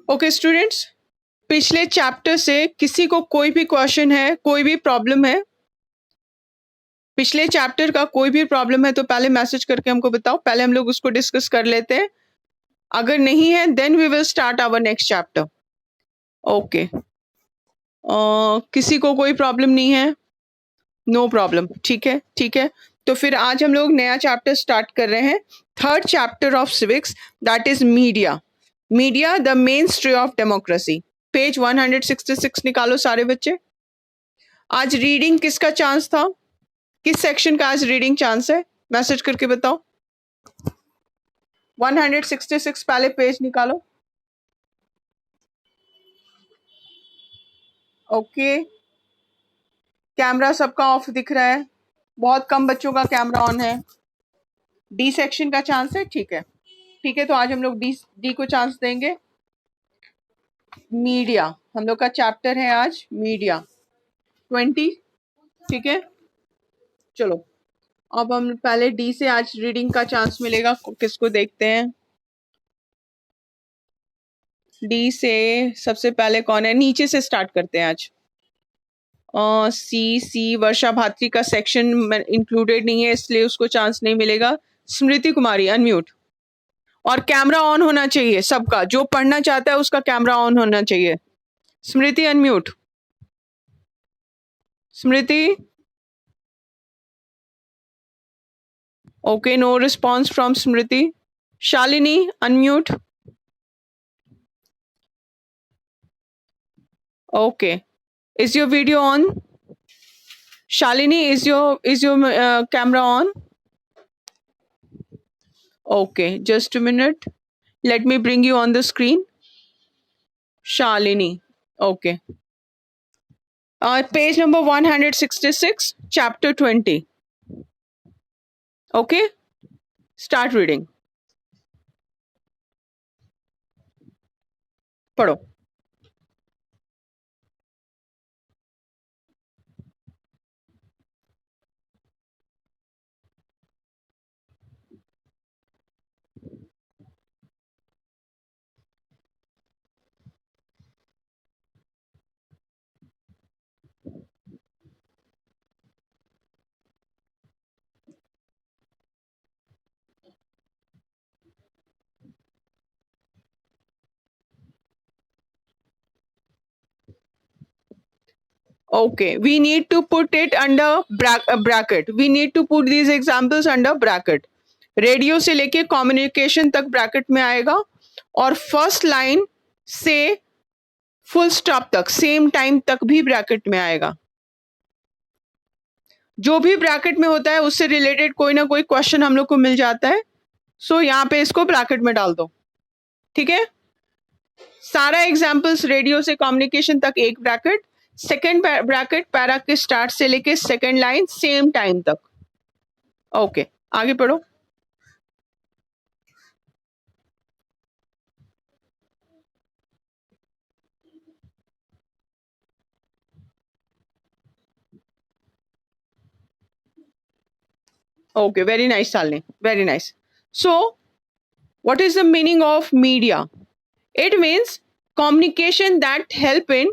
Okay students, पिछले chapter से किसी को कोई भी क्वेश्चन है, कोई भी प्रॉब्लम है, पिछले चैप्टर का कोई भी प्रॉब्लम है तो पहले मैसेज करके हमको बताओ, पहले हम लोग उसको डिस्कस कर लेते हैं। अगर नहीं है then we will start our next chapter. Okay, किसी को कोई प्रॉब्लम नहीं है? नो प्रॉब्लम, ठीक है ठीक है। तो फिर आज हम लोग नया चैप्टर स्टार्ट कर रहे हैं, third chapter of civics, that is media. Media the main street of democracy. Page 166 निकालो सारे बच्चे। आज रीडिंग किसका चांस था? किस सेक्शन का आज रीडिंग चांस है? मैसेज करके बताओ। 166 पहले पेज निकालो। ओके, कैमरा सबका ऑफ दिख रहा है, बहुत कम बच्चों का कैमरा ऑन है। डी सेक्शन का चांस है, ठीक है ठीक है। तो आज हम लोग डी को चांस देंगे। मीडिया हम लोग का चैप्टर है आज, मीडिया 20, ठीक है। चलो अब हम पहले डी से आज रीडिंग का चांस मिलेगा, किसको देखते हैं। डी से सबसे पहले कौन है? नीचे से स्टार्ट करते हैं आज। सी वर्षा भात्री का सेक्शन इंक्लूडेड नहीं है इसलिए उसको चांस नहीं मिलेगा। स्मृति कुमारी अनम्यूट, और कैमरा ऑन होना चाहिए सबका, जो पढ़ना चाहता है उसका कैमरा ऑन होना चाहिए। Smriti unmute. Smriti, okay, no response from Smriti. Shalini unmute. Okay, is your video on? Shalini, is your camera on? Okay, just a minute. Let me bring you on the screen. Shalini. Okay. Page number 166, chapter 20. Okay. Start reading. पढ़ो। Okay, we need to put it under bracket. We need to put these examples under bracket. Radio से लेके communication तक bracket में आएगा, और first line से full stop तक same time तक भी ब्रैकेट में आएगा। जो भी ब्रैकेट में होता है उससे रिलेटेड कोई ना कोई क्वेश्चन हम लोग को मिल जाता है, सो यहाँ पे इसको ब्रैकेट में डाल दो, ठीक है। सारा एग्जाम्पल्स रेडियो से कम्युनिकेशन तक एक ब्रैकेट, सेकेंड ब्रैकेट पैरा के स्टार्ट से लेके सेकेंड लाइन सेम टाइम तक। ओके, आगे पढ़ो। Okay, very nice, Shalini. Very nice. So, what is the meaning of media? It means communication that help in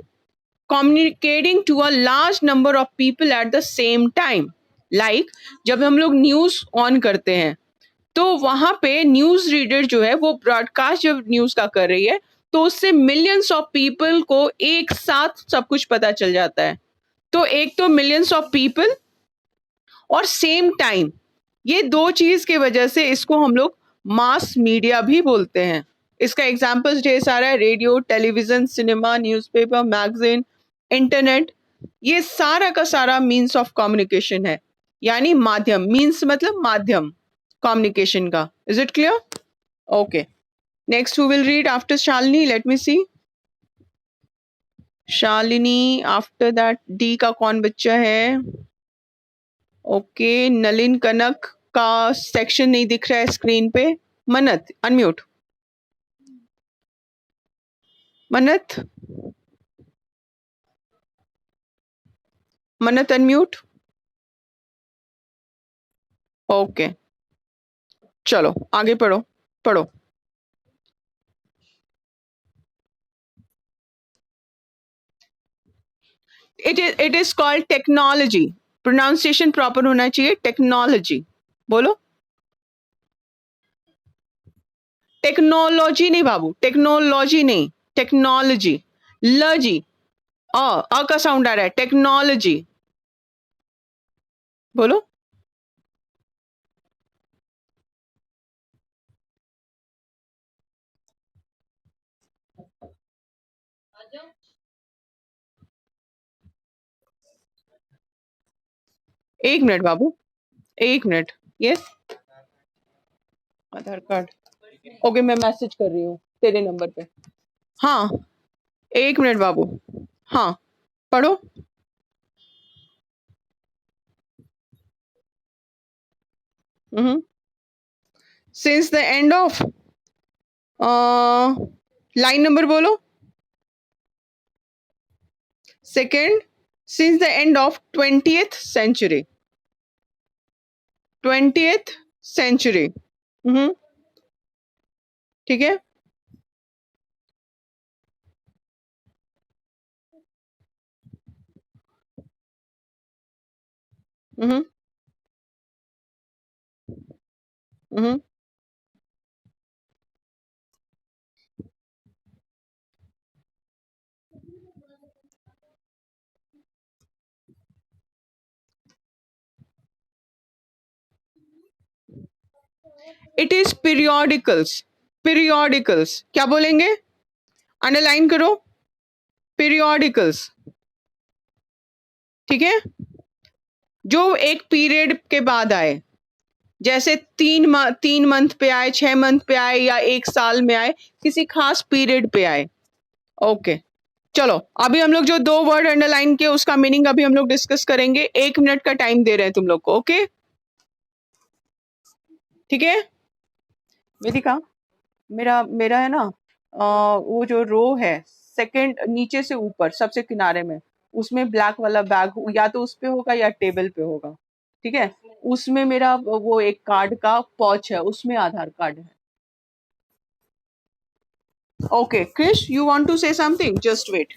communicating to a large number of people at the same time. Like जब हम लोग news on करते हैं तो वहां पे news reader जो है वो ब्रॉडकास्ट जब न्यूज का कर रही है तो उससे मिलियंस ऑफ पीपल को एक साथ सब कुछ पता चल जाता है। तो एक तो मिलियंस ऑफ पीपल और सेम टाइम, ये दो चीज की वजह से इसको हम लोग मास मीडिया भी बोलते हैं। इसका एग्जाम्पल्स ढेर सारा है, radio, television, cinema, newspaper, magazine, internet, ये सारा का सारा मीन्स ऑफ कम्युनिकेशन है, यानी माध्यम। मीन्स मतलब माध्यम कम्युनिकेशन का। Is it clear? Okay, next who will read after Shalini? Let me see. Shalini, after that D का कौन बच्चा है? ओके, नलिन कनक का सेक्शन नहीं दिख रहा है स्क्रीन पे। मन्नत unmute. Mannat, Mannat unmute. Okay, चलो आगे पढ़ो, पढ़ो। It is called technology. Pronunciation proper होना चाहिए. टेक्नोलॉजी बोलो. टेक्नोलॉजी नहीं बाबू, टेक्नोलॉजी नहीं, टेक्नोलॉजी. लजी अ का साउंड आ रहा है. टेक्नोलॉजी बोलो. एक मिनट बाबू, एक मिनट. यस, आधार कार्ड. ओके, मैं मैसेज कर रही हूँ तेरे नंबर पे. हाँ, एक मिनट बाबू. हाँ, पढ़ो. Since the end of, line number बोलो. Second, since the end of 20th century. 20th century. ठीक है. It is periodicals. पीरियोडिकल्स क्या बोलेंगे? अंडरलाइन करो. पीरियोडिकल्स. ठीक है, जो एक पीरियड के बाद आए, जैसे 3 मंथ पे आए, 6 मंथ पे आए, या 1 साल में आए, किसी खास पीरियड पे आए. ओके, चलो अभी हम लोग जो 2 वर्ड अंडरलाइन किए उसका मीनिंग अभी हम लोग डिस्कस करेंगे. 1 मिनट का टाइम दे रहे हैं तुम लोग को. ओके, ठीक है. वेदिका, मेरा मेरा है ना, वो जो रो है सेकंड नीचे से ऊपर सबसे किनारे में, उसमें ब्लैक वाला बैग या तो उस पे होगा या टेबल पे होगा. ठीक है, उसमें मेरा वो एक कार्ड का पॉच है, उसमें आधार कार्ड है. Okay Krish, you want to say something? Just wait.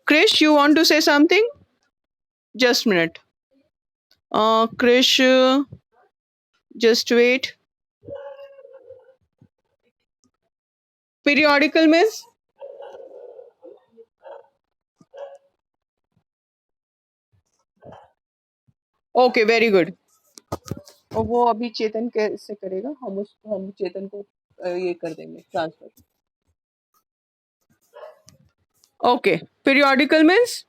Krish, you want to say something? Just minute. Krish, just wait. Periodical means? Okay, very good. और वो अभी चेतन कैसे करेगा? हम चेतन को ये कर देंगे ट्रांसफर. ओके, पीरियोडिकल मीन्स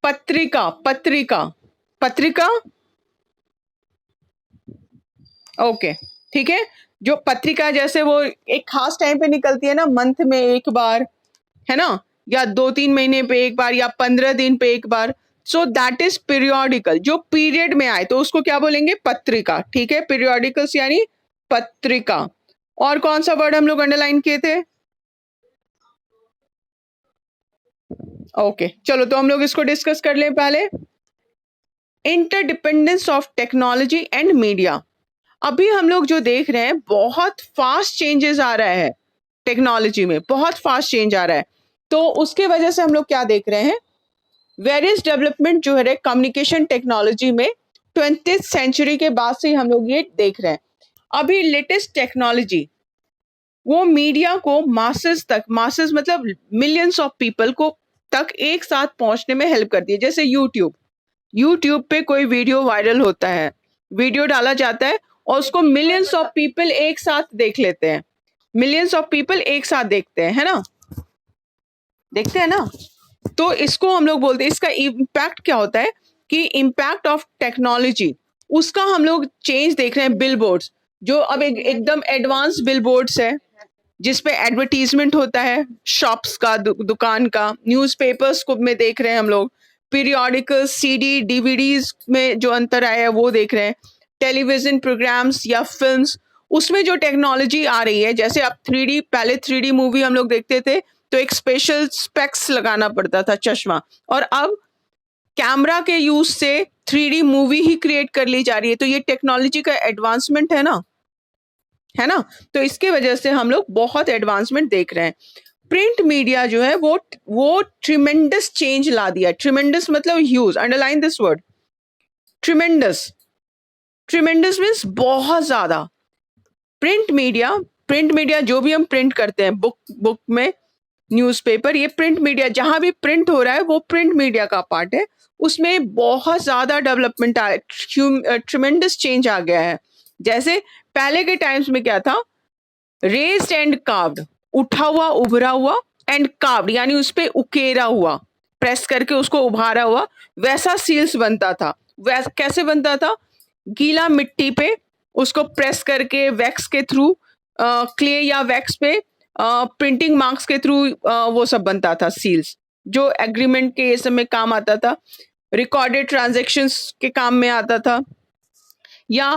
पत्रिका. पत्रिका, पत्रिका. ओके, ठीक है. जो पत्रिका जैसे वो एक खास टाइम पे निकलती है ना, मंथ में एक बार, है ना, या 2-3 महीने पे एक बार, या 15 दिन पे एक बार. So that is periodical. जो पीरियड में आए तो उसको क्या बोलेंगे? पत्रिका. ठीक है, पीरियोडिकल्स यानी पत्रिका. और कौन सा वर्ड हम लोग अंडरलाइन किए थे? ओके, चलो तो हम लोग इसको डिस्कस कर लें पहले. Interdependence of technology and media. अभी हम लोग जो देख रहे हैं, बहुत फास्ट चेंजेस आ रहा है टेक्नोलॉजी में, बहुत फास्ट चेंज आ रहा है. तो उसके वजह से हम लोग क्या देख रहे हैं? वेरियस डेवलपमेंट जो है कम्युनिकेशन टेक्नोलॉजी में 20th सेंचुरी के बाद से हम लोग ये देख रहे हैं. अभी लेटेस्ट टेक्नोलॉजी वो मीडिया को मासेस तक, मासेस मतलब मिलियंस ऑफ पीपल को तक एक साथ पहुंचने में हेल्प करती है. जैसे यूट्यूब पे कोई वीडियो वायरल होता है, वीडियो डाला जाता है और उसको मिलियंस ऑफ पीपल एक साथ देख लेते हैं. मिलियंस ऑफ पीपल एक साथ देखते हैं, है ना, देखते हैं ना. तो इसको हम लोग बोलते हैं, इसका इम्पैक्ट क्या होता है कि इम्पैक्ट ऑफ टेक्नोलॉजी, उसका हम लोग चेंज देख रहे हैं. बिलबोर्ड्स, जो अब एकदम एडवांस बिलबोर्ड्स है जिसपे एडवर्टीजमेंट होता है शॉप्स का, दुकान का. न्यूज़पेपर्स को में देख रहे हैं हम लोग. पीरियोडिकल, सीडी, डीवीडीज में जो अंतर आया है वो देख रहे हैं. टेलीविजन प्रोग्राम्स या फिल्म्स, उसमें जो टेक्नोलॉजी आ रही है, जैसे अब 3D, पहले 3D मूवी हम लोग देखते थे तो एक स्पेशल स्पेक्स लगाना पड़ता था, चश्मा, और अब कैमरा के यूज से 3D मूवी ही क्रिएट कर ली जा रही है. तो ये टेक्नोलॉजी का एडवांसमेंट है ना, है ना. तो इसके वजह से हम लोग बहुत एडवांसमेंट देख रहे हैं. प्रिंट मीडिया जो है वो ट्रिमेंडस चेंज ला दिया. ट्रिमेंडस मतलब huge. Underline this word, tremendous. Tremendous means बहुत ज्यादा. प्रिंट मीडिया जो भी हम प्रिंट करते हैं, बुक में, न्यूज़पेपर, ये प्रिंट मीडिया जहां भी प्रिंट हो रहा है वो प्रिंट मीडिया का पार्ट है. उसमें बहुत ज्यादा डेवलपमेंट आया, ट्रिमेंडस चेंज आ गया है. जैसे पहले के टाइम्स में क्या था, रेस्ड एंड कार्व्ड, उठा हुआ, उभरा हुआ, एंड कार्व्ड यानी उस पे उकेरा हुआ, प्रेस करके उसको उभारा हुआ, वैसा सील्स बनता था. कैसे बनता था, गीला मिट्टी पे उसको प्रेस करके वैक्स के थ्रू, क्ले या वैक्स पे, प्रिंटिंग मार्क्स के थ्रू वो सब बनता था सील्स, जो एग्रीमेंट के ये सब में काम आता था, रिकॉर्डेड ट्रांजेक्शन्स के काम में आता था, या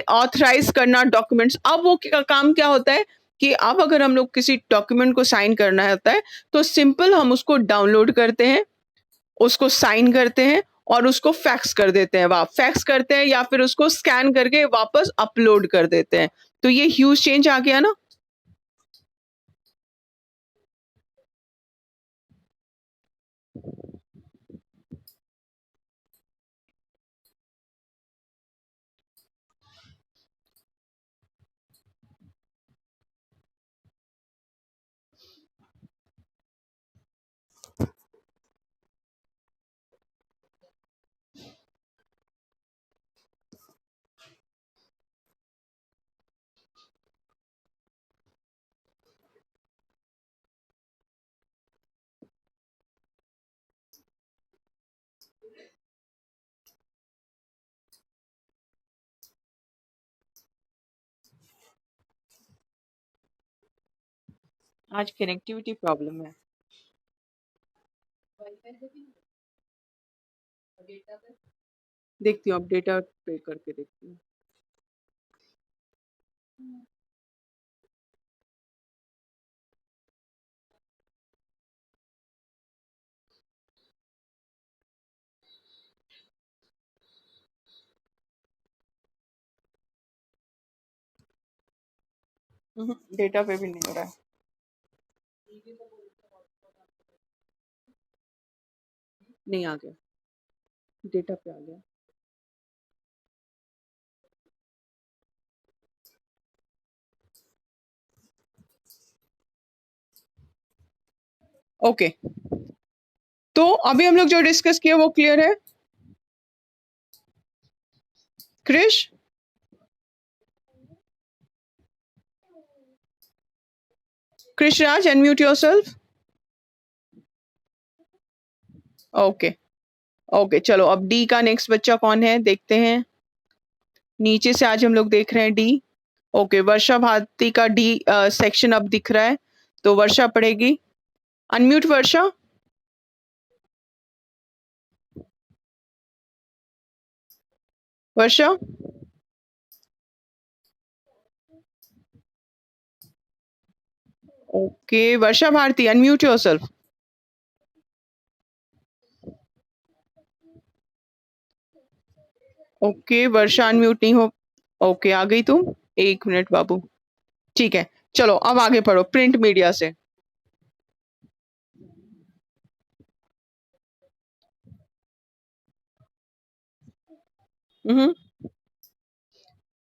ऑथराइज करना डॉक्यूमेंट्स. अब वो काम क्या होता है कि अब अगर हम लोग किसी डॉक्यूमेंट को साइन करना होता है तो सिंपल हम उसको डाउनलोड करते हैं, उसको साइन करते हैं और उसको फैक्स कर देते हैं, फैक्स करते हैं या फिर उसको स्कैन करके वापस अपलोड कर देते हैं. तो ये ह्यूज चेंज आ गया ना. आज कनेक्टिविटी प्रॉब्लम है. देखती हूँ, अब डेटा पे करके देखती हूँ. डेटा पे भी नहीं हो रहा है. नहीं आ गया, डेटा पे आ गया. ओके, तो अभी हम लोग जो डिस्कस किया वो क्लियर है. Krrish, Krrish Raj, unmute yourself. Okay okay, चलो अब डी का नेक्स्ट बच्चा कौन है देखते हैं. नीचे से आज हम लोग देख रहे हैं डी. ओके, वर्षा भारती का डी सेक्शन अब दिख रहा है, तो वर्षा पढ़ेगी. अनम्यूट वर्षा. वर्षा. ओके, वर्षा भारती, अनम्यूट योरसेल्फ. ओके, वर्षा अनम्यूट नहीं हो. ओके, आ गई तुम. एक मिनट बाबू. ठीक है, चलो अब आगे पढ़ो प्रिंट मीडिया से.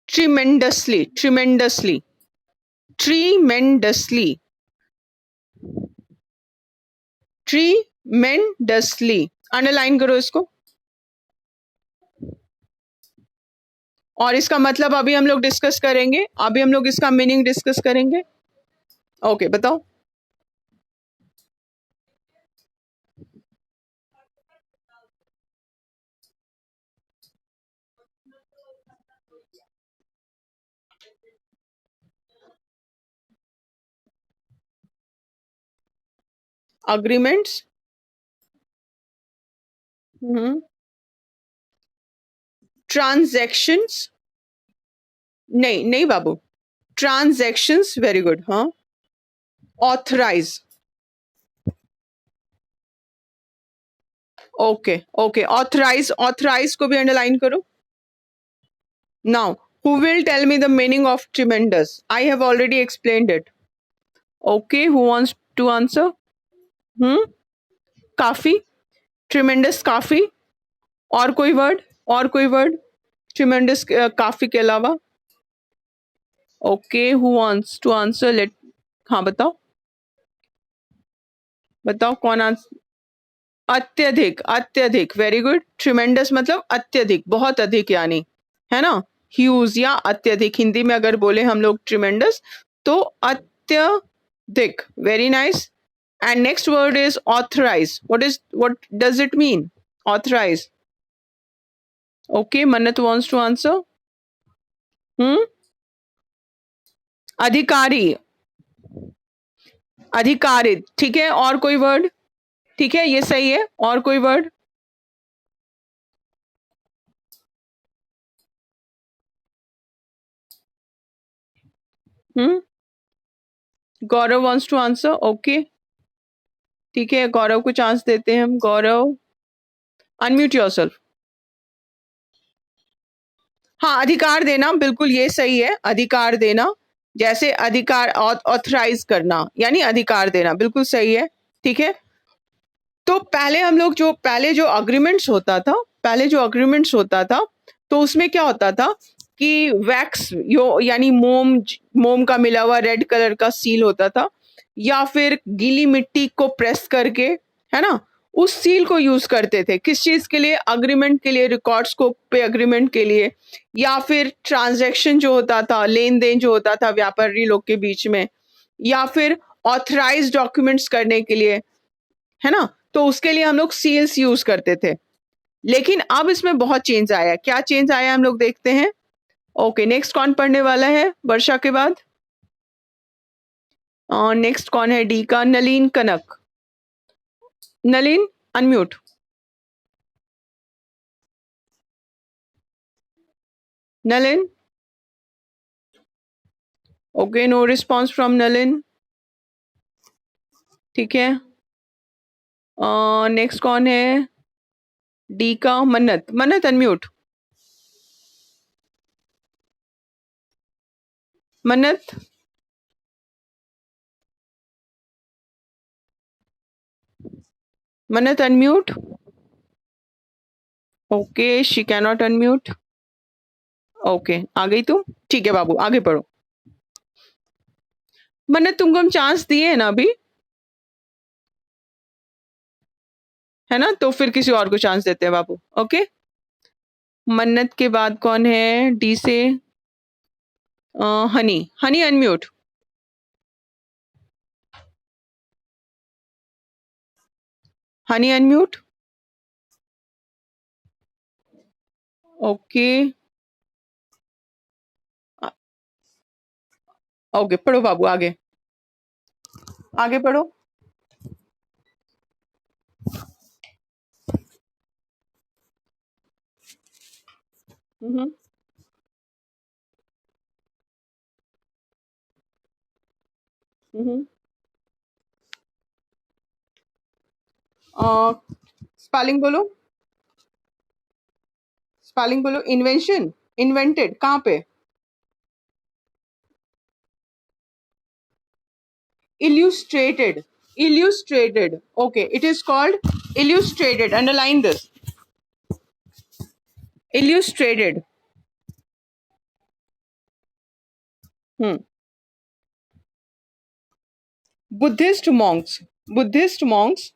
Tremendously, tremendously, tremendously, tremendously. Underline करो इसको. और इसका मतलब अभी हम लोग डिस्कस करेंगे, अभी हम लोग इसका मीनिंग डिस्कस करेंगे. ओके, बताओ. अग्रीमेंट्स. ट्रांजैक्शंस. नहीं नहीं बाबू, ट्रांजैक्शंस, वेरी गुड. हाँ, authorise. Okay okay, authorise, authorise को भी अंडरलाइन करो. Now, who will tell me the meaning of tremendous? I have already explained it. Okay, who wants to answer? काफी, tremendous काफी, और कोई वर्ड? और कोई वर्ड ट्रिमेंडस काफी के अलावा? Okay, who wants to answer? Let, हाँ बताओ, बताओ कौन आंसर? अत्यधिक, अत्यधिक, वेरी गुड। ट्रिमेंडस मतलब अत्यधिक, बहुत अधिक यानी, है ना? ह्यूज या अत्यधिक, हिंदी में अगर बोले हम लोग ट्रिमेंडस तो अत्यधिक, very nice. And next word is authorise. What does it mean, authorise? Okay, Mannat wants to answer. Hmm, अधिकारी, अधिकारित, ठीक है। और कोई वर्ड? ठीक है, ये सही है। और कोई word? Hmm, Gaurav wants to answer. Okay, ठीक है, गौरव को चांस देते हैं हम। Gaurav, unmute yourself. हाँ, अधिकार देना, बिल्कुल ये सही है, अधिकार देना। जैसे अधिकार, ऑथराइज करना यानी अधिकार देना, बिल्कुल सही है। ठीक है, तो पहले हम लोग जो पहले जो अग्रीमेंट्स होता था, पहले जो अग्रीमेंट्स होता था, तो उसमें क्या होता था कि वैक्स यो यानी मोम, मोम का मिला हुआ रेड कलर का सील होता था, या फिर गीली मिट्टी को प्रेस करके, है ना, उस सील को यूज करते थे। किस चीज के लिए? अग्रीमेंट के लिए, रिकॉर्ड्स को पे अग्रीमेंट के लिए, या फिर ट्रांजैक्शन जो होता था, लेन देन जो होता था व्यापारी लोग के बीच में, या फिर ऑथराइज डॉक्यूमेंट्स करने के लिए, है ना, तो उसके लिए हम लोग सील्स यूज करते थे। लेकिन अब इसमें बहुत चेंज आया है। क्या चेंज आया हम लोग देखते हैं। ओके, नेक्स्ट कौन पढ़ने वाला है वर्षा के बाद? नेक्स्ट कौन है? डी का Nalin Kanak. Nalin, unmute. Nalin, okay, no response from Nalin. ठीक है, नेक्स्ट कौन है? डी का मन्नत। Mannat, unmute. Mannat, Mannat unmute. Okay, she cannot unmute. Okay, आ गई तुम? ठीक है बाबू, आगे पढ़ो। मन्नत, तुमको हम चांस दिए है ना अभी, है ना, तो फिर किसी और को चांस देते हैं बाबू। ओके, मन्नत के बाद कौन है डी से? Honey. Honey, unmute. Honey, unmute. Okay, okay, पढ़ो बाबू, आगे, आगे पढ़ो। हम्म, हम्म, स्पेलिंग बोलो, स्पेलिंग बोलो। इन्वेंशन, इन्वेंटेड कहाँ पे? Illustrated, illustrated, okay, it is called illustrated, underline this, illustrated. hmm. Buddhist monks, Buddhist monks,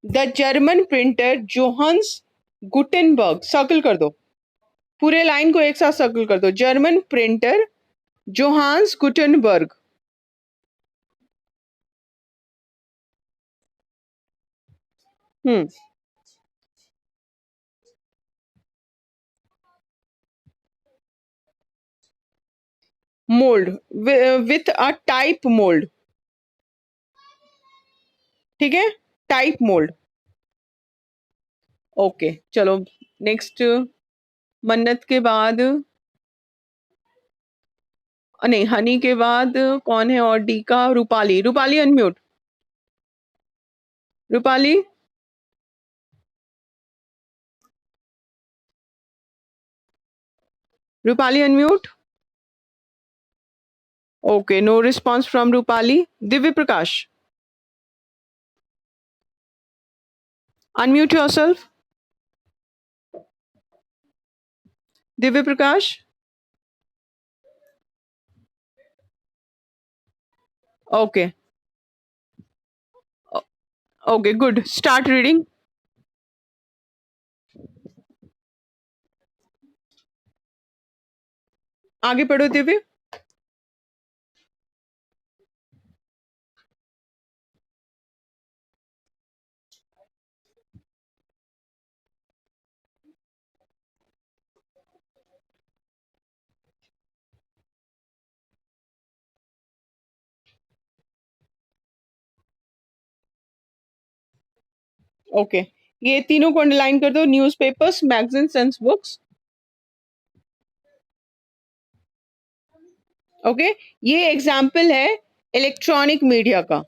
the German printer Johannes Gutenberg, circle कर दो, पूरे लाइन को एक साथ सर्कल कर दो। German printer Johannes Gutenberg. Hmm, mould, with a type mould, ठीक है, टाइप मोल्ड। ओके, चलो नेक्स्ट। मन्नत के बाद, नहीं, हनी के बाद कौन है? और डी का Rupali. Rupali, unmute. Rupali, Rupali, unmute. Okay, no response from Rupali. Divya Prakash, unmute yourself. Divya Prakash. Okay. O- Okay, good. Start reading. आगे पढ़ो दिव्य. ओके, ये तीनों को अंडरलाइन कर दो. Newspapers, magazines and books. Okay, ये एग्जाम्पल है इलेक्ट्रॉनिक मीडिया का.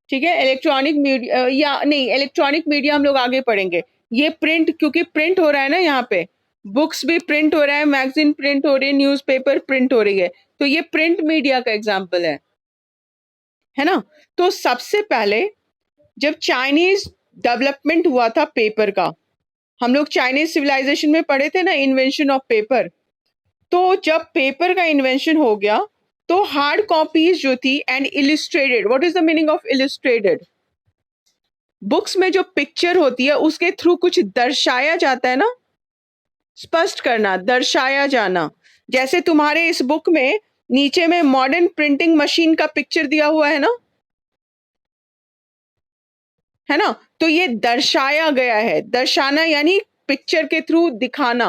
ठीक है, इलेक्ट्रॉनिक मीडिया या नहीं, इलेक्ट्रॉनिक मीडिया हम लोग आगे पढ़ेंगे. ये प्रिंट, क्योंकि प्रिंट हो रहा है ना यहाँ पे, बुक्स भी प्रिंट हो रहा है, मैगजीन प्रिंट हो रही है, न्यूज़पेपर प्रिंट हो रही है, तो ये प्रिंट मीडिया का एग्जाम्पल है ना. तो सबसे पहले जब चाइनीज डेवलपमेंट हुआ था पेपर का, हम लोग चाइनीज सिविलाइजेशन में पढ़े थे ना, इन्वेंशन ऑफ पेपर. तो जब पेपर का इन्वेंशन हो गया तो हार्ड कॉपीज जो थी and illustrated, what is the meaning of illustrated? Books में जो पिक्चर होती है उसके थ्रू कुछ दर्शाया जाता है ना, स्पष्ट करना, दर्शाया जाना. जैसे तुम्हारे इस बुक में नीचे में मॉडर्न प्रिंटिंग मशीन का पिक्चर दिया हुआ है ना. तो ये दर्शाया गया है. दर्शाना यानी पिक्चर के थ्रू दिखाना,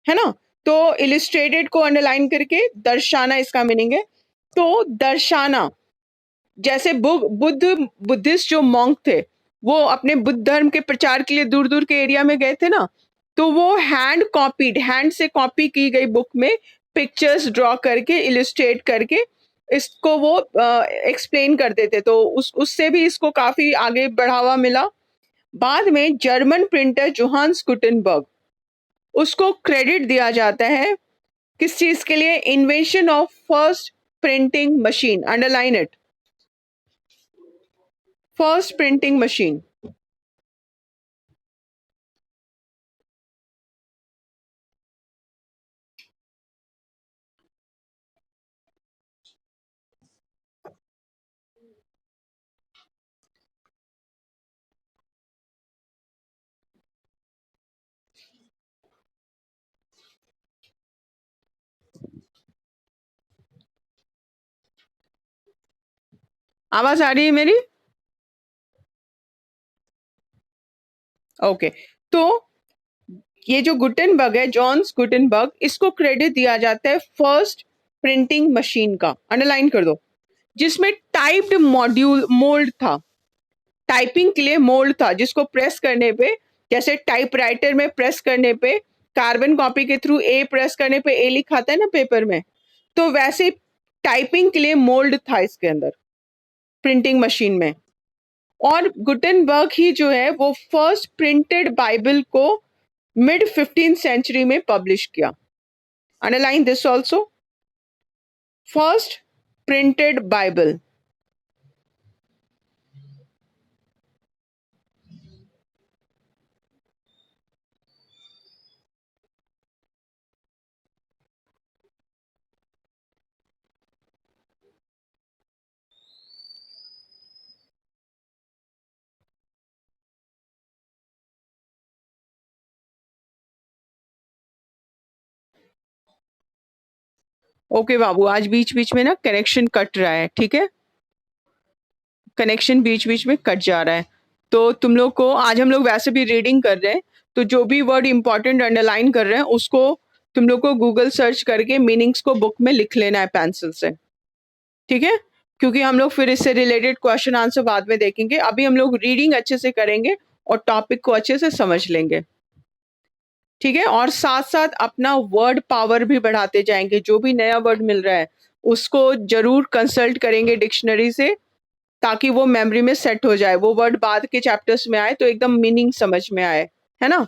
है ना. तो इलिस्ट्रेटेड को अंडरलाइन करके दर्शाना इसका मीनिंग है. तो दर्शाना, जैसे बुद्धिस्ट जो मॉन्क थे, वो अपने बुद्ध धर्म के प्रचार के लिए दूर दूर के एरिया में गए थे ना, तो वो हैंड से कॉपी की गई बुक में पिक्चर्स ड्रॉ करके, इलिस्ट्रेट करके इसको वो एक्सप्लेन करते थे. तो उससे भी इसको काफी आगे बढ़ावा मिला. बाद में जर्मन प्रिंटर जोहान्स गुटेनबर्ग, उसको क्रेडिट दिया जाता है किस चीज के लिए? Invention of first printing machine. Underline it, first printing machine. आवाज आ रही है मेरी? ओके. तो ये जो गुटेनबर्ग है, जॉन्स गुटेनबर्ग, इसको क्रेडिट दिया जाता है फर्स्ट प्रिंटिंग मशीन का. अंडरलाइन कर दो. जिसमें टाइप्ड मॉड्यूल मोल्ड था, टाइपिंग के लिए मोल्ड था, जिसको प्रेस करने पे, जैसे टाइपराइटर में प्रेस करने पे, कार्बन कॉपी के थ्रू ए प्रेस करने पे ए लिखाता है ना पेपर में, तो वैसे टाइपिंग के लिए मोल्ड था इसके अंदर, प्रिंटिंग मशीन में. और गुटेनबर्ग ही जो है वो फर्स्ट प्रिंटेड बाइबल को मिड 15th सेंचुरी में पब्लिश किया. Underline this also, first printed Bible. Okay बाबू, आज बीच बीच में ना कनेक्शन कट रहा है, ठीक है, कनेक्शन बीच बीच में कट जा रहा है. तो तुम लोग को, आज हम लोग वैसे भी रीडिंग कर रहे हैं, तो जो भी वर्ड इंपॉर्टेंट अंडरलाइन कर रहे हैं उसको तुम लोग को गूगल सर्च करके मीनिंग्स को बुक में लिख लेना है पेंसिल से, ठीक है. क्योंकि हम लोग फिर इससे रिलेटेड क्वेश्चन आंसर बाद में देखेंगे. अभी हम लोग रीडिंग अच्छे से करेंगे और टॉपिक को अच्छे से समझ लेंगे, ठीक है. और साथ साथ अपना वर्ड पावर भी बढ़ाते जाएंगे. जो भी नया वर्ड मिल रहा है उसको जरूर कंसल्ट करेंगे डिक्शनरी से, ताकि वो मेमोरी में सेट हो जाए, वो वर्ड बाद के चैप्टर्स में आए तो एकदम मीनिंग समझ में आए, है ना.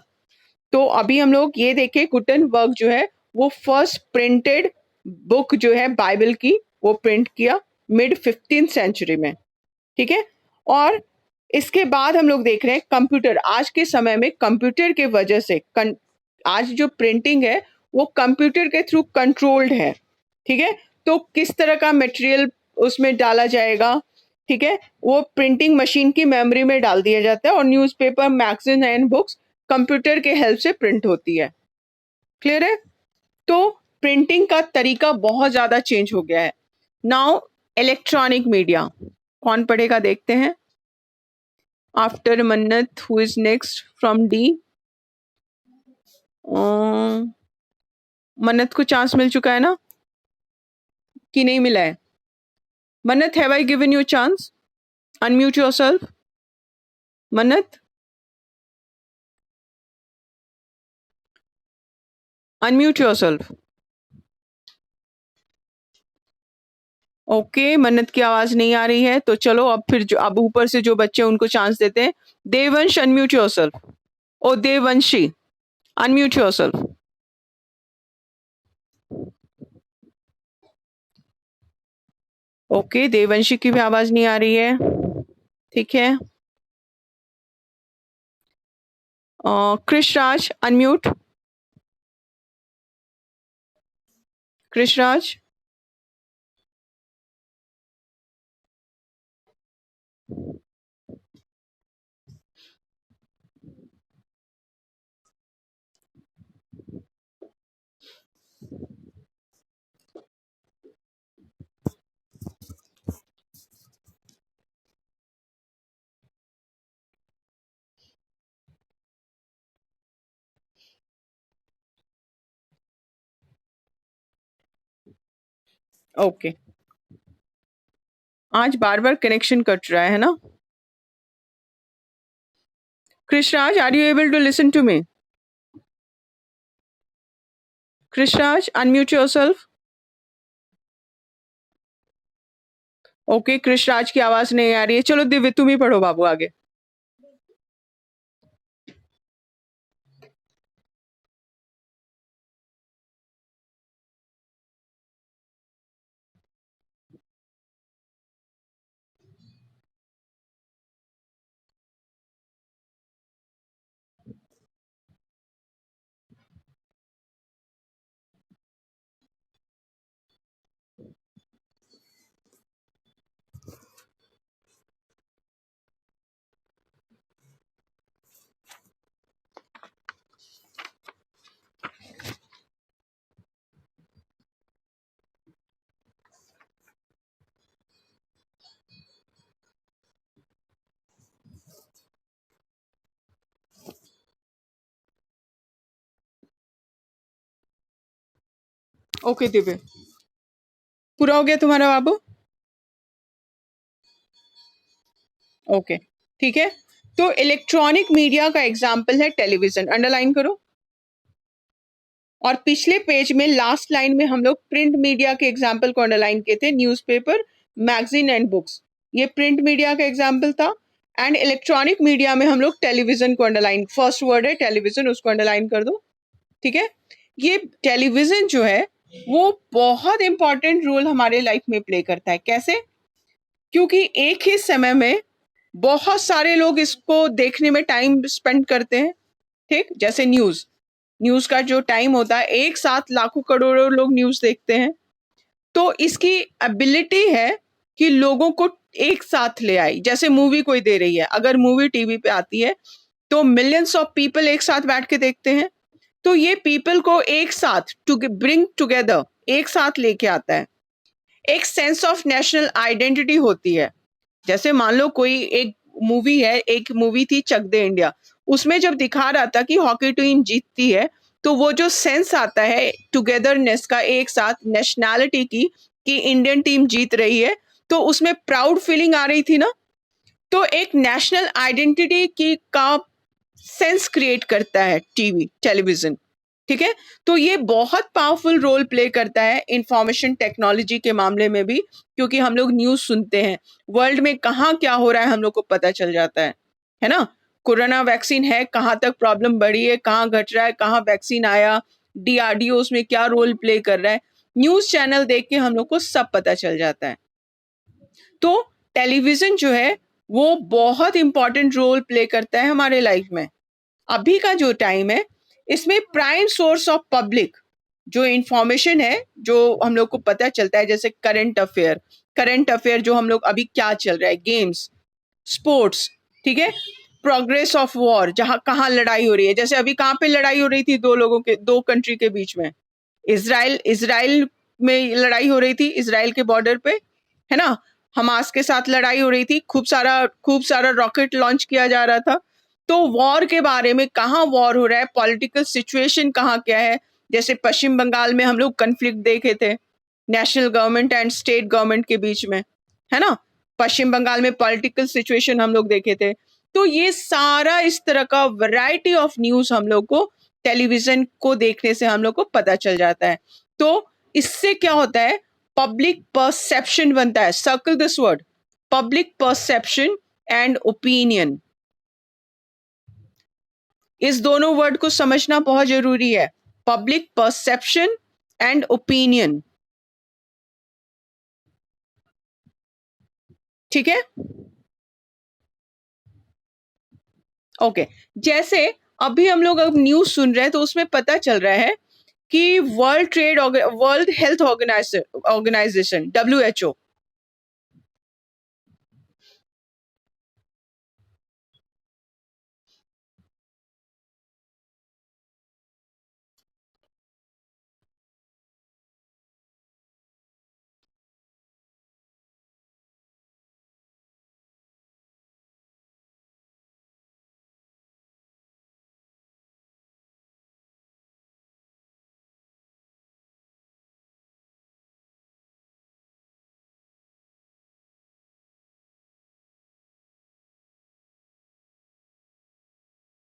तो अभी हम लोग ये देखें, गुटेनबर्ग जो है वो फर्स्ट प्रिंटेड बुक जो है बाइबल की, वो प्रिंट किया मिड 15th सेंचुरी में, ठीक है। और इसके बाद हम लोग देख रहे हैं कंप्यूटर। आज के समय में कंप्यूटर के वजह से आज जो प्रिंटिंग है वो कंप्यूटर के थ्रू कंट्रोल्ड है, ठीक है। तो किस तरह का मटेरियल उसमें डाला जाएगा, ठीक है, वो प्रिंटिंग मशीन की मेमोरी में डाल दिया जाता है और newspaper, magazine and books computer के हेल्प से प्रिंट होती है। क्लियर है? तो प्रिंटिंग का तरीका बहुत ज्यादा चेंज हो गया है। नाउ इलेक्ट्रॉनिक मीडिया, कौन पढ़ेगा देखते हैं। आफ्टर मन्नत, who is next from D? मन्नत को चांस मिल चुका है ना, कि नहीं मिला है? मन्नत, have I given you chance? Unmute yourself. मन्नत, अनम्यूट योरसेल्फ। ओके, मन्नत की आवाज नहीं आ रही है, तो चलो अब फिर जो अब ऊपर से जो बच्चे उनको चांस देते हैं। Devansh, unmute yourself. ओ Devanshi, unmute yourself. Okay, Devanshi की भी आवाज नहीं आ रही है, ठीक है। क्रिश राज, अनम्यूट। क्रिश राज। ओके, आज बार बार कनेक्शन कट रहा है ना। Krish Raj, are you able to listen to me? Krish Raj, unmute yourself. Okay, Krish Raj की आवाज नहीं आ रही है। चलो दिव्य, तुम ही पढ़ो बाबू आगे। ओके दिव्य, पूरा हो गया तुम्हारा बाबू? ओके, ठीक है। तो इलेक्ट्रॉनिक मीडिया का एग्जाम्पल है टेलीविजन, अंडरलाइन करो। और पिछले पेज में लास्ट लाइन में हम लोग प्रिंट मीडिया के एग्जाम्पल को अंडरलाइन किए थे, न्यूज़पेपर, मैगजीन एंड बुक्स, ये प्रिंट मीडिया का एग्जाम्पल था। एंड इलेक्ट्रॉनिक मीडिया में हम लोग टेलीविजन को अंडरलाइन, फर्स्ट वर्ड है टेलीविजन, उसको अंडरलाइन कर दो, ठीक है। ये टेलीविजन जो है वो बहुत इंपॉर्टेंट रोल हमारे लाइफ में प्ले करता है। कैसे? क्योंकि एक ही समय में बहुत सारे लोग इसको देखने में टाइम स्पेंड करते हैं, ठीक। जैसे न्यूज, न्यूज का जो टाइम होता है, एक साथ लाखों करोड़ों लोग न्यूज देखते हैं। तो इसकी एबिलिटी है कि लोगों को एक साथ ले आई। जैसे मूवी कोई दे रही है, अगर मूवी टीवी पे आती है तो मिलियंस ऑफ पीपल एक साथ बैठ के देखते हैं। तो ये पीपल को एक साथ ब्रिंग टुगेदर, एक साथ लेके आता है। एक सेंस ऑफ नेशनल आइडेंटिटी होती है। जैसे मान लो कोई एक मूवी है, एक मूवी थी चक दे इंडिया, उसमें जब दिखा रहा था कि हॉकी टीम जीतती है, तो वो जो सेंस आता है टुगेदरनेस का, एक साथ नेशनैलिटी की, कि इंडियन टीम जीत रही है, तो उसमें प्राउड फीलिंग आ रही थी ना। तो एक नेशनल आइडेंटिटी की का सेंस क्रिएट करता है टीवी, टेलीविजन, ठीक है। तो ये बहुत पावरफुल रोल प्ले करता है इंफॉर्मेशन टेक्नोलॉजी के मामले में भी, क्योंकि हम लोग न्यूज सुनते हैं, वर्ल्ड में कहाँ क्या हो रहा है हम लोग को पता चल जाता है ना। कोरोना वैक्सीन है, कहाँ तक प्रॉब्लम बढ़ी है, कहाँ घट रहा है, कहाँ वैक्सीन आया, डीआरडीओ उसमें क्या रोल प्ले कर रहा है, न्यूज चैनल देख के हम लोग को सब पता चल जाता है। तो टेलीविजन जो है वो बहुत इंपॉर्टेंट रोल प्ले करता है हमारे लाइफ में। अभी का जो टाइम है इसमें प्राइम सोर्स ऑफ पब्लिक जो इंफॉर्मेशन है, जो हम लोग को पता चलता है, जैसे करंट अफेयर जो हम लोग अभी क्या चल रहा है, गेम्स, स्पोर्ट्स, ठीक है, प्रोग्रेस ऑफ वॉर, जहां कहाँ लड़ाई हो रही है, जैसे अभी कहाँ पे लड़ाई हो रही थी दो कंट्री के बीच में, इसराइल में लड़ाई हो रही थी, इसराइल के बॉर्डर पे, है ना, हमास के साथ लड़ाई हो रही थी, खूब सारा रॉकेट लॉन्च किया जा रहा था। तो वॉर के बारे में, कहाँ वॉर हो रहा है, पॉलिटिकल सिचुएशन कहाँ क्या है, जैसे पश्चिम बंगाल में हम लोग कन्फ्लिक्ट देखे थे national government and state government के बीच में, है ना, पश्चिम बंगाल में पॉलिटिकल सिचुएशन हम लोग देखे थे। तो ये सारा इस तरह का वैरायटी ऑफ न्यूज हम लोग को टेलीविजन को देखने से हम लोग को पता चल जाता है। तो इससे क्या होता है, पब्लिक परसेप्शन बनता है। Circle this word, public perception and opinion. इस दोनों वर्ड को समझना बहुत जरूरी है, पब्लिक परसेप्शन एंड ओपिनियन, ठीक है। ओके, जैसे अभी हम लोग अब न्यूज सुन रहे हैं तो उसमें पता चल रहा है कि वर्ल्ड हेल्थ ऑर्गेनाइजेशन WHO